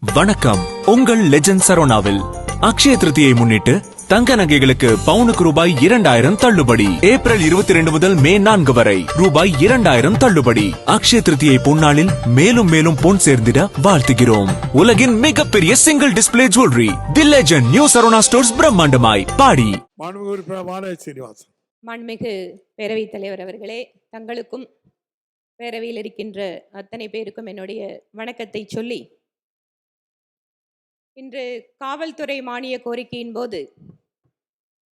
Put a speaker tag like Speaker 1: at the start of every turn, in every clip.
Speaker 1: வணக்கம். உங்கள் லெஜண்ட் சரோனாவில் அக்ஷய திருதியை முன்னிட்டு தங்க நகைகளுக்கு பவுனுக்கு ரூபாய் 2000 தள்ளுபடி. ஏப்ரல் 22 முதல் மே 4 வரை ரூபாய் 2000 தள்ளுபடி. அக்ஷய திருதியை பொன்னாளில் மேலும் மேலும் பொன் சேர்ந்திட வாழ்த்துகிறோம். உலகின் மிகப்பெரிய single display jewellery The Legend New Saravana Stores பிரம்மாண்டமாய் பாடி.
Speaker 2: மாண்புமிகு பேரவைத் தலைவர் அவர்களே, தங்களுக்கும் பேரவையில் இருக்கின்ற அத்தனை பேருக்கும் என்னுடைய வணக்கத்தை சொல்லி, இன்று காவல்துறை மானிய கோரிக்கையின் போது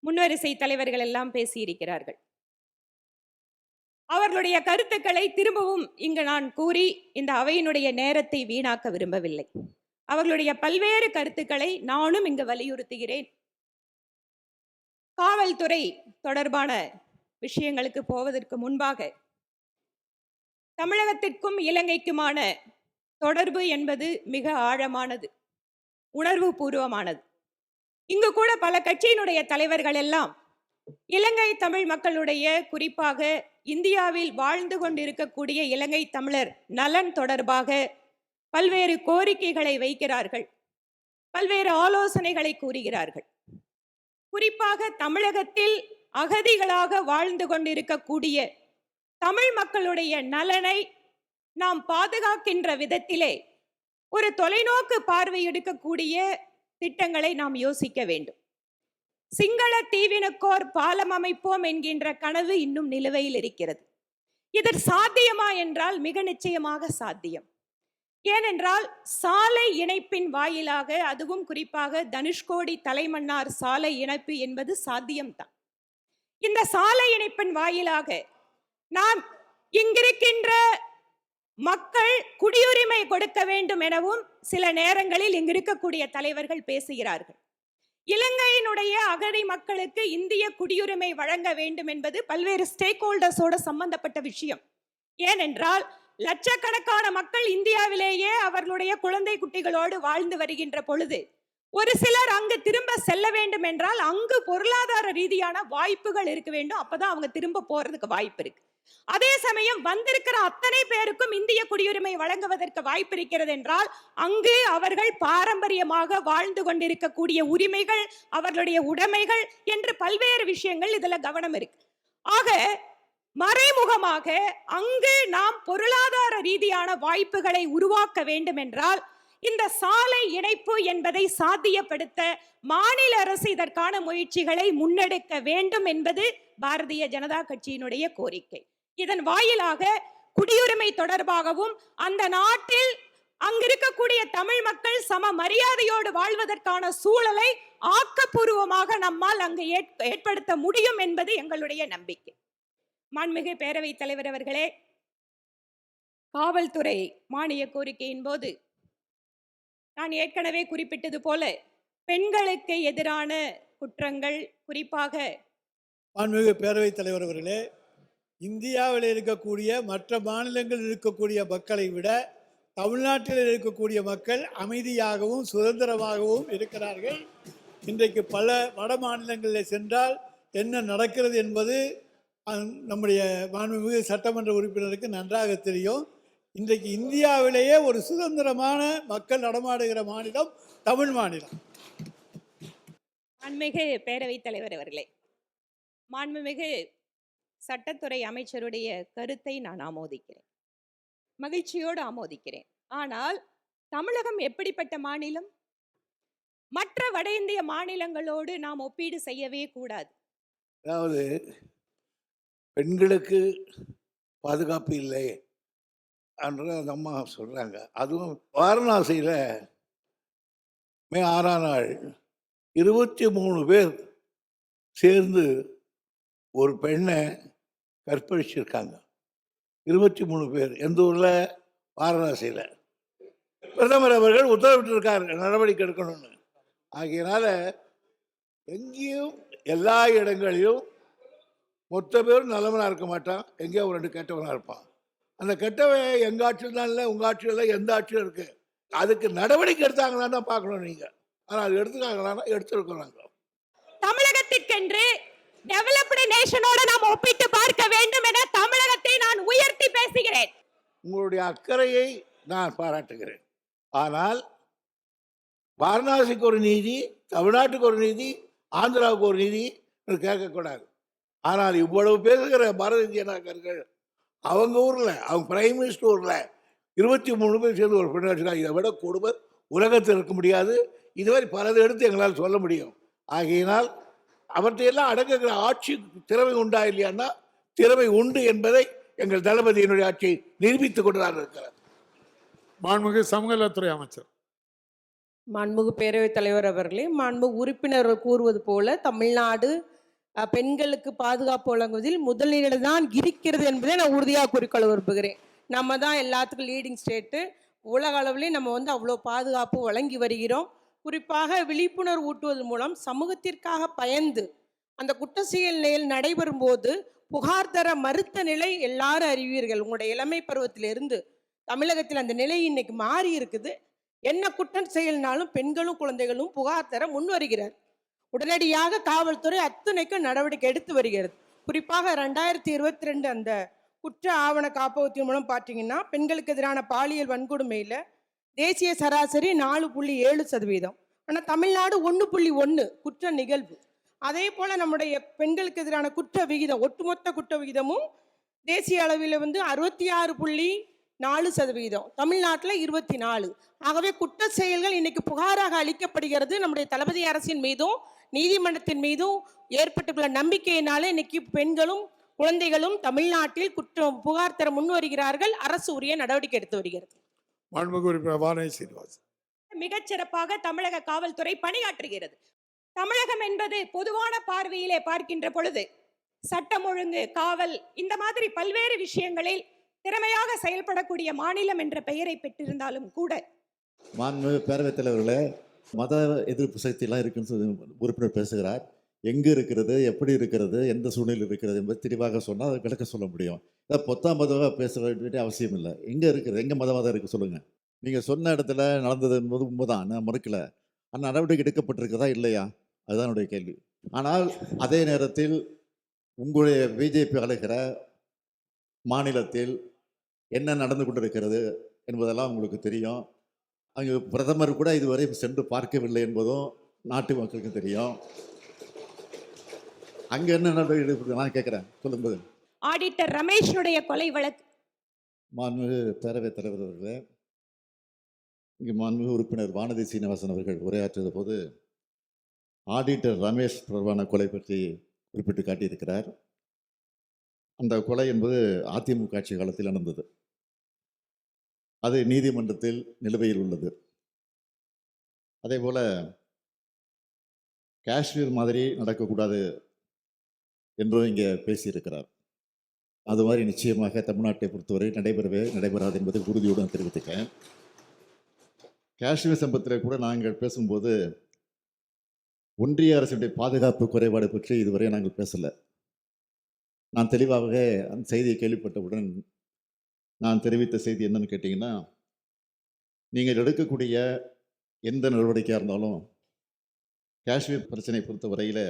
Speaker 2: முன்வரிசை தலைவர்கள் எல்லாம் பேசியிருக்கிறார்கள். அவர்களுடைய கருத்துக்களை திரும்பவும் இங்கு நான் கூறி இந்த அவையினுடைய நேரத்தை வீணாக்க விரும்பவில்லை. அவர்களுடைய பல்வேறு கருத்துக்களை நானும் இங்கு வலியுறுத்துகிறேன். காவல்துறை தொடர்பான விஷயங்களுக்கு போவதற்கு முன்பாக, தமிழகத்திற்கும் இலங்கைக்குமான தொடர்பு என்பது மிக ஆழமானது, உணர்வு பூர்வமானது. இங்கு கூட பல கட்சியினுடைய தலைவர்கள் எல்லாம் இலங்கை தமிழ் மக்களுடைய, குறிப்பாக இந்தியாவில் வாழ்ந்து கொண்டிருக்கக்கூடிய இலங்கை தமிழர் நலன் தொடர்பாக பல்வேறு கோரிக்கைகளை வைக்கிறார்கள், பல்வேறு ஆலோசனைகளை கூறுகிறார்கள். குறிப்பாக தமிழகத்தில் அகதிகளாக வாழ்ந்து கொண்டிருக்கக்கூடிய தமிழ் மக்களுடைய நலனை நாம் பாதுகாக்கின்ற விதத்திலே ஒரு தொலைநோக்கு பார்வை எடுக்கக்கூடிய திட்டங்களை நாம் யோசிக்க வேண்டும். சிங்கள தீவினுக்கோர் பாலம் அமைப்போம் என்கின்ற கனவு இன்னும் நிலுவையில் இருக்கிறது. இது சாத்தியமா என்றால் மிக நிச்சயமாக சாத்தியம். ஏனென்றால் சாலை இணைப்பின் வாயிலாக, அதுவும் குறிப்பாக தனுஷ்கோடி தலைமன்னார் சாலை இணைப்பு என்பது சாத்தியம்தான். இந்த சாலை இணைப்பின் வாயிலாக நாம் இங்கிருக்கின்ற மக்கள் குடியுரிமை கொடுக்க வேண்டும் எனவும் சில நேரங்களில் இங்கிருக்கக்கூடிய தலைவர்கள் பேசுகிறார்கள். இலங்கையினுடைய அகதி மக்களுக்கு இந்திய குடியுரிமை வழங்க வேண்டும் என்பது பல்வேறு ஸ்டேக் ஹோல்டர்ஸோட சம்பந்தப்பட்ட விஷயம். ஏனென்றால் லட்சக்கணக்கான மக்கள் இந்தியாவிலேயே அவர்களுடைய குழந்தை குட்டிகளோடு வாழ்ந்து வருகின்ற பொழுது ஒரு சிலர் அங்கு திரும்ப செல்ல வேண்டும் என்றால் அங்கு பொருளாதார ரீதியான வாய்ப்புகள் இருக்க வேண்டும். அப்பதான் அவங்க திரும்ப போறதுக்கு வாய்ப்பு இருக்கு. அதே சமயம் வந்திருக்கிற அத்தனை பேருக்கும் இந்திய குடியுரிமை வழங்குவதற்கு வாய்ப்பு இருக்கிறது என்றால் அங்கு அவர்கள் பாரம்பரியமாக வாழ்ந்து கொண்டிருக்கக்கூடிய உரிமைகள், அவர்களுடைய உடைமைகள் என்று பல்வேறு விஷயங்கள் இதுல கவனம் இருக்கு. ஆக மறைமுகமாக அங்கு நாம் பொருளாதார ரீதியான வாய்ப்புகளை உருவாக்க வேண்டும் என்றால் இந்த சாலை இணைப்பு என்பதை சாத்தியப்படுத்த மாநில அரசு இதற்கான முயற்சிகளை முன்னெடுக்க வேண்டும் என்பது பாரதிய ஜனதா கட்சியினுடைய கோரிக்கை. இதன் வாயிலாக குடியுரிமை தொடர்பாகவும் அந்த நாட்டில் அங்கிருக்கக்கூடிய தமிழ் மக்கள் சம மரியாதையோடு வாழ்வதற்கான சூழலை ஆக்கப்பூர்வமாக நம்மால் அங்கு ஏற்படுத்த முடியும் என்பது எங்களுடைய நம்பிக்கை. மாண்புமிகு பேரவைத் தலைவர் அவர்களே, காவல்துறை மானிய கோரிக்கையின் போது நான் ஏற்கனவே குறிப்பிட்டது போல பெண்களுக்கு எதிரான குற்றங்கள், குறிப்பாக
Speaker 3: மாண்புமிகு பேரவைத் தலைவர் அவர்களே, இந்தியாவில் இருக்கக்கூடிய மற்ற மாநிலங்களில் இருக்கக்கூடிய மக்களை விட தமிழ்நாட்டில் இருக்கக்கூடிய மக்கள் அமைதியாகவும் சுதந்திரமாகவும் இருக்கிறார்கள். இன்றைக்கு பல வட மாநிலங்களில் சென்றால் என்ன நடக்கிறது என்பது நம்முடைய மாண்புமிகு சட்டமன்ற உறுப்பினருக்கு நன்றாக தெரியும். இன்றைக்கு இந்தியாவிலேயே ஒரு சுதந்திரமான மக்கள் நடமாடுகிற மாநிலம் தமிழ் மாநிலம்.
Speaker 2: மாண்புமிகு பேரவைத் தலைவர் அவர்களே, மாண்புமிகு சட்டத்துறை அமைச்சருடைய கருத்தை நான் ஆமோதிக்கிறேன், மகிழ்ச்சியோடு ஆமோதிக்கிறேன். ஆனால் தமிழகம் எப்படிப்பட்ட மாநிலம்? மற்ற வட இந்திய மாநிலங்களோடு நாம் ஒப்பீடு செய்யவே கூடாது.
Speaker 4: அதாவது பெண்களுக்கு பாதுகாப்பு இல்லை என்ற அந்த அம்மா சொல்கிறாங்க. அதுவும் வாரணாசியில் மே 6ஆம் நாள் 23 பேர் சேர்ந்து ஒரு பெண்ணை கற்பழிச்சிருக்காங்க. 23 பேர். எந்த ஊரில்? வாரணாசியில். பிரதமர் அவர்கள் உத்தரவிட்டிருக்கார் நடவடிக்கை எடுக்கணும்னு. ஆகையினால எங்கேயும் எல்லா இடங்களிலும் மொத்த பேரும் நல்லவனாக இருக்க மாட்டான், எங்கேயோ ஒரு 2 கெட்டவனாக இருப்பான். அந்த கெட்டவன் எங்கள் ஆட்சியில் தான் இல்லை, உங்கள் ஆட்சியில் இல்லை, எந்த ஆட்சியும் இருக்குது. அதுக்கு நடவடிக்கை எடுத்தாங்களான்னு தான் பார்க்கணும் நீங்கள். ஆனால் அது எடுத்துக்காங்களான்னா எடுத்துருக்குறாங்க.
Speaker 2: தமிழகத்திற்கென்று டெவலப்டு நேஷனோட நாம் ஒப்பிட்டு பார்க்க வேண்டும் என தமிழகத்தை நான் உயர்த்தி பேசுகிறேன்.
Speaker 4: உங்களுடைய அக்கறையை நான் பாராட்டுகிறேன். ஆனால் வாரணாசிக்கு ஒரு நீதி, தமிழ்நாட்டுக்கு ஒரு நீதி, ஆந்திராவுக்கு ஒரு நீதி கேட்கக்கூடாது. ஆனால் இவ்வளவு பேசுகிற பாரதிய ஜனதாக்காரர்கள் அவங்க ஊரில், அவங்க பிரைம் மினிஸ்டர் ஊரில் 23 பேர் சேர்ந்து ஒரு பெண் வச்சுருக்காங்க. இதை விட கொடுமை உலகத்தில் இருக்க முடியாது. இதுவரை பலதை எடுத்து எங்களால் சொல்ல முடியும். ஆகையினால் அவற்றையெல்லாம் அடங்குகிற ஆட்சி திறமை உண்டா இல்லையான்னா திறமை உண்டு என்பதை எங்கள் தளபதியினுடைய ஆட்சியை நிரூபித்துக் கொண்டுதான் இருக்கிறார்.
Speaker 3: மாண்புமிகு சமூக நலத்துறை அமைச்சர்.
Speaker 5: மாண்புமிகு பேரவைத் தலைவர் அவர்களே, மாண்புமிகு உறுப்பினர்கள் கூறுவது போல தமிழ்நாடு பெண்களுக்கு பாதுகாப்பு வழங்குவதில் முதலிடம் தான் இருக்கிறது என்பதை நான் உறுதியாக குறிக்கொள்ள விரும்புகிறேன். நம்ம தான் எல்லாத்துக்கும் லீடிங் ஸ்டேட்டு. உலக அளவிலே நம்ம அவ்வளோ பாதுகாப்பு வழங்கி வருகிறோம். குறிப்பாக விழிப்புணர்வு ஊட்டுவதன் மூலம் சமூகத்திற்காக பயந்து அந்த குற்ற செயல் நிலையில் நடைபெறும் போது புகார் தர மறுத்த நிலை எல்லாரும் அறிவீர்கள். உங்களுடைய இளமை பருவத்திலிருந்து தமிழகத்தில் அந்த நிலை இன்னைக்கு மாறி இருக்குது. என்ன குற்றம் செயல்னாலும் பெண்களும் குழந்தைகளும் புகார் தர முன் வருகிறார். உடனடியாக காவல்துறை அத்தனைக்கும் நடவடிக்கை எடுத்து வருகிறது. குறிப்பாக 2022 அந்த குற்ற ஆவண காப்பகத்தின் மூலம் பார்த்தீங்கன்னா பெண்களுக்கு எதிரான பாலியல் வன்கொடுமையில் தேசிய சராசரி 4.7%. ஆனால் தமிழ்நாடு 1.1 குற்ற நிகழ்வு. அதே போல் நம்முடைய பெண்களுக்கு எதிரான குற்ற விகிதம், ஒட்டுமொத்த குற்ற விகிதமும் தேசிய அளவில் 66.4%, தமிழ்நாட்டில் 24. ஆகவே குற்ற செயல்கள் இன்னைக்கு புகாராக அளிக்கப்படுகிறது. நம்முடைய தளபதி அரசின் மீதும் நீதிமன்றத்தின் மீதும் ஏற்பட்டுள்ள நம்பிக்கையினாலே இன்னைக்கு பெண்களும் குழந்தைகளும் தமிழ்நாட்டில் குற்றம் புகார் தர முன் வருகிறார்கள். அரசு உரிய நடவடிக்கை எடுத்து வருகிறது.
Speaker 3: மாண்புமிகு உறுப்பினர் வானதி சீனிவாசன்.
Speaker 2: மிகச்சிறப்பாக தமிழக காவல்துறை பணியாற்றுகிறது. தமிழகம் என்பது பொதுவான பார்வையிலே பார்க்கின்ற பொழுது சட்டம் ஒழுங்கு, காவல், இந்த மாதிரி பல்வேறு விஷயங்களில் திறமையாக செயல்படக்கூடிய மாநிலம் என்ற பெயரை பெற்றிருந்தாலும் கூட
Speaker 6: மாண்புமிகு பேரவைத் தலைவர்களே, மத எதிர்ப்பு சக்தியெல்லாம் இருக்குன்னு சொல்லி உறுப்பினர் பேசுகிறார். எங்கே இருக்கிறது, எப்படி இருக்கிறது, எந்த சூழ்நிலையில் இருக்கிறது என்பது தெளிவாக சொன்னால் அதை விளக்க சொல்ல முடியும். இதை பொத்தாம் மதமாக பேச வேண்டிய அவசியம் இல்லை. எங்கே இருக்கிறது, எங்கே மதவாதம் இருக்குது சொல்லுங்கள். நீங்கள் சொன்ன இடத்துல நடந்தது என்பது உண்மைதான், நான் மறுக்கலை. அந்த நடவடிக்கை எடுக்கப்பட்டிருக்கிறதா இல்லையா, அதுதான் என்னுடைய கேள்வி. ஆனால் அதே நேரத்தில் உங்களுடைய பிஜேபி ஆளுகிற மாநிலத்தில் என்ன நடந்து கொண்டிருக்கிறது என்பதெல்லாம் உங்களுக்கு தெரியும். அங்கே பிரதமர் கூட இதுவரை சென்று பார்க்கவில்லை என்பதும் நாட்டு மக்களுக்கு தெரியும். அங்கே என்ன நடவடிக்கை நான் கேட்குறேன், சொல்லும்போது.
Speaker 2: ஆடிட்டர் ரமேஷனுடைய கொலை வழக்கு.
Speaker 6: மாண்புமிகு பேரவைத் தலைவர் அவர்களே, இங்கே மாண்புமிகு உறுப்பினர் வானதி சீனிவாசன் அவர்கள் உரையாற்றிய போது ஆடிட்டர் ரமேஷ் தொடர்பான கொலை பற்றி குறிப்பிட்டு காட்டியிருக்கிறார். அந்த கொலை என்பது அதிமுக ஆட்சி காலத்தில் நடந்தது. அது நீதிமன்றத்தில் நிலுவையில் உள்ளது. அதே போல் காஷ்மீர் மாதிரி நடக்கக்கூடாது என்றும் இங்கே பேசியிருக்கிறார். அது மாதிரி நிச்சயமாக தமிழ்நாட்டை பொறுத்தவரை நடைபெறாது என்பதை உறுதியுடன் தெரிவித்துக்கேன். காஷ்மீர் சம்பவத்தில் கூட நாங்கள் பேசும்போது ஒன்றிய அரசுடைய பாதுகாப்பு குறைபாடு பற்றி இதுவரை நாங்கள் பேசலை. நான் தெளிவாக அந்த செய்தியை கேள்விப்பட்டவுடன் நான் தெரிவித்த செய்தி என்னன்னு கேட்டிங்கன்னா, நீங்கள் எடுக்கக்கூடிய எந்த நடவடிக்கையாக இருந்தாலும் காஷ்மீர் பிரச்சனை பொறுத்த வரையில்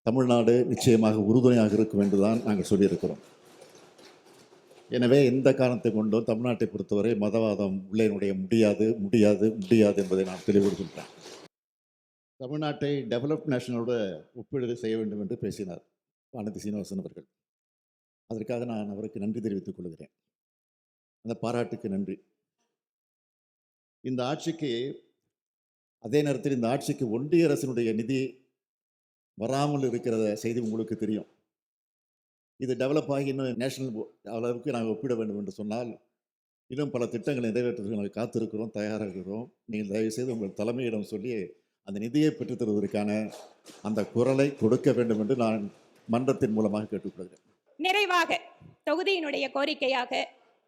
Speaker 6: தமிழ்நாடு நிச்சயமாக உறுதுணையாக இருக்கும் என்று தான் நாங்கள் சொல்லியிருக்கிறோம். எனவே எந்த காரணத்தை கொண்டும் தமிழ்நாட்டை பொறுத்தவரை மதவாதம் உள்ளே நுழைய முடியாது என்பதை நான் தெளிவுபடுத்துகிறேன். தமிழ்நாட்டை டெவலப்ட் நேஷனோட ஒப்பீடு செய்ய வேண்டும் என்று பேசினார் வானதி சீனிவாசன் அவர்கள். அதற்காக நான் அவருக்கு நன்றி தெரிவித்துக் கொள்கிறேன். அந்த பாராட்டுக்கு நன்றி. இந்த ஆட்சிக்கு, அதே நேரத்தில் இந்த ஆட்சிக்கு ஒன்றிய அரசினுடைய நிதி வராமல் இருக்கிற செய்தி உங்களுக்கு தெரியும். இது டெவலப் ஆகி இன்னும் நேஷனல் அளவுக்கு நாங்கள் ஒப்பிட வேண்டும் என்று சொன்னால் இன்னும் பல திட்டங்களை நிறைவேற்றுவதற்கு நாங்கள் காத்திருக்கிறோம், தயாராக இருக்கிறோம். நீங்கள் தயவுசெய்து உங்கள் தலைமையிடம் சொல்லி அந்த நிதியை பெற்றுத் தருவதற்கான அந்த குரலை கொடுக்க வேண்டும் என்று நான் மன்றத்தின் மூலமாக கேட்டுக்கொள்கிறேன்.
Speaker 2: நிறைவாக தொகுதியினுடைய கோரிக்கையாக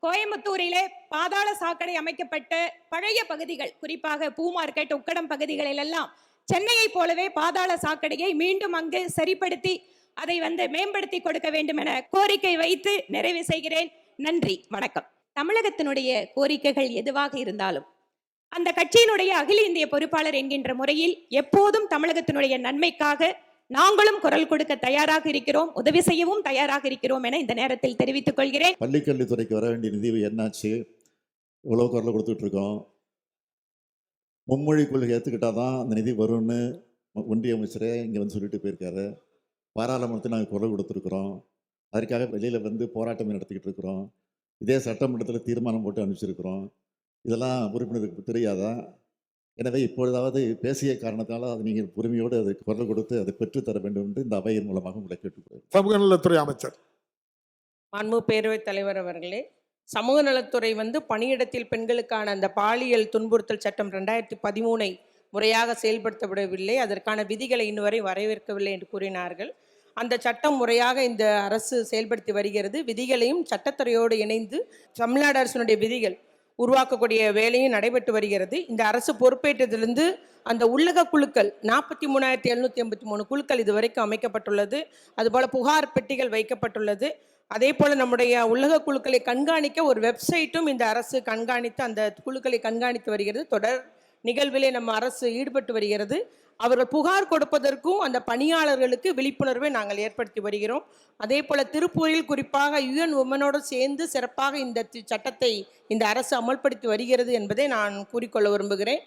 Speaker 2: கோயம்புத்தூரிலே பாதாள சாக்கடை அமைக்கப்பட்ட பழைய பகுதிகள், குறிப்பாக பூ மார்க்கெட், உக்கடம் பகுதிகளில் எல்லாம் சென்னையை போலவே பாதாள சாக்கடையை மீண்டும் அங்கு சரிப்படுத்தி அதை மேம்படுத்தி கொடுக்க வேண்டும் என கோரிக்கை வைத்து நிறைவு செய்கிறேன். நன்றி, வணக்கம். தமிழகத்தினுடைய கோரிக்கைகள் எதுவாக இருந்தாலும் அந்த கட்சியினுடைய அகில இந்திய பொறுப்பாளர் என்கின்ற முறையில் எப்போதும் தமிழகத்தினுடைய நன்மைக்காக நாங்களும் குரல் கொடுக்க தயாராக இருக்கிறோம், உதவி செய்யவும் தயாராக இருக்கிறோம் என இந்த நேரத்தில் தெரிவித்துக் கொள்கிறேன்.
Speaker 6: பள்ளிக்கல்வித்துறைக்கு வர வேண்டிய நிதி என்னாச்சு? இவ்வளோ குரல் கொடுத்துட்டு இருக்கோம். மும்மொழி கொள்கை ஏற்றுக்கிட்டால் தான் அந்த நிதி வரும்னு ஒன்றிய அமைச்சரே இங்கே வந்து சொல்லிட்டு போயிருக்காரு. பாராளுமன்றத்தில் நாங்கள் குரல் கொடுத்துருக்குறோம். அதற்காக வெளியில் வந்து போராட்டம் நடத்திக்கிட்டு இருக்கிறோம். இதே சட்டமன்றத்தில் தீர்மானம் போட்டு அனுப்பிச்சிருக்கிறோம். இதெல்லாம் உறுப்பினருக்கு தெரியாதா? எனவே இப்பொழுதாவது பேசிய காரணத்தால் அது நீங்கள் உரிமையோடு அதை குரல் கொடுத்து அதை பெற்றுத்தர வேண்டும் என்று இந்த அவையின் மூலமாக உங்களை கேட்டுக்கொள்கிறேன்.
Speaker 7: சமூக நலத்துறை அமைச்சர்.
Speaker 5: மாண்புமிகு பேரவைத் தலைவர் அவர்களே, சமூக நலத்துறை பணியிடத்தில் பெண்களுக்கான அந்த பாலியல் துன்புறுத்தல் சட்டம் 2013 முறையாக செயல்படுத்தப்படவில்லை, அதற்கான விதிகளை இன்னுவரை வரவேற்கவில்லை என்று கூறினார்கள். அந்த சட்டம் முறையாக இந்த அரசு செயல்படுத்தி வருகிறது. விதிகளையும் சட்டத்துறையோடு இணைந்து தமிழ்நாடு அரசினுடைய விதிகள் உருவாக்கக்கூடிய வேலையும் நடைபெற்று வருகிறது. இந்த அரசு பொறுப்பேற்றதிலிருந்து அந்த உள்ளக குழுக்கள் 43,783 குழுக்கள் இதுவரைக்கும் அமைக்கப்பட்டுள்ளது. அதுபோல் புகார் பெட்டிகள் வைக்கப்பட்டுள்ளது. அதே போல் நம்முடைய உள்ளக குழுக்களை கண்காணிக்க ஒரு வெப்சைட்டும் இந்த அரசு கண்காணித்து அந்த குழுக்களை கண்காணித்து வருகிறது. தொடர் நிகழ்விலே நம்ம அரசு ஈடுபட்டு வருகிறது. அவர்கள் புகார் கொடுப்பதற்கும் அந்த பணியாளர்களுக்கு விழிப்புணர்வை நாங்கள் ஏற்படுத்தி வருகிறோம். அதே போல் திருப்பூரில் குறிப்பாக UN உமனோடு சேர்ந்து சிறப்பாக இந்த சட்டத்தை இந்த அரசு அமல்படுத்தி வருகிறது என்பதை நான் கூறிக்கொள்ள விரும்புகிறேன்.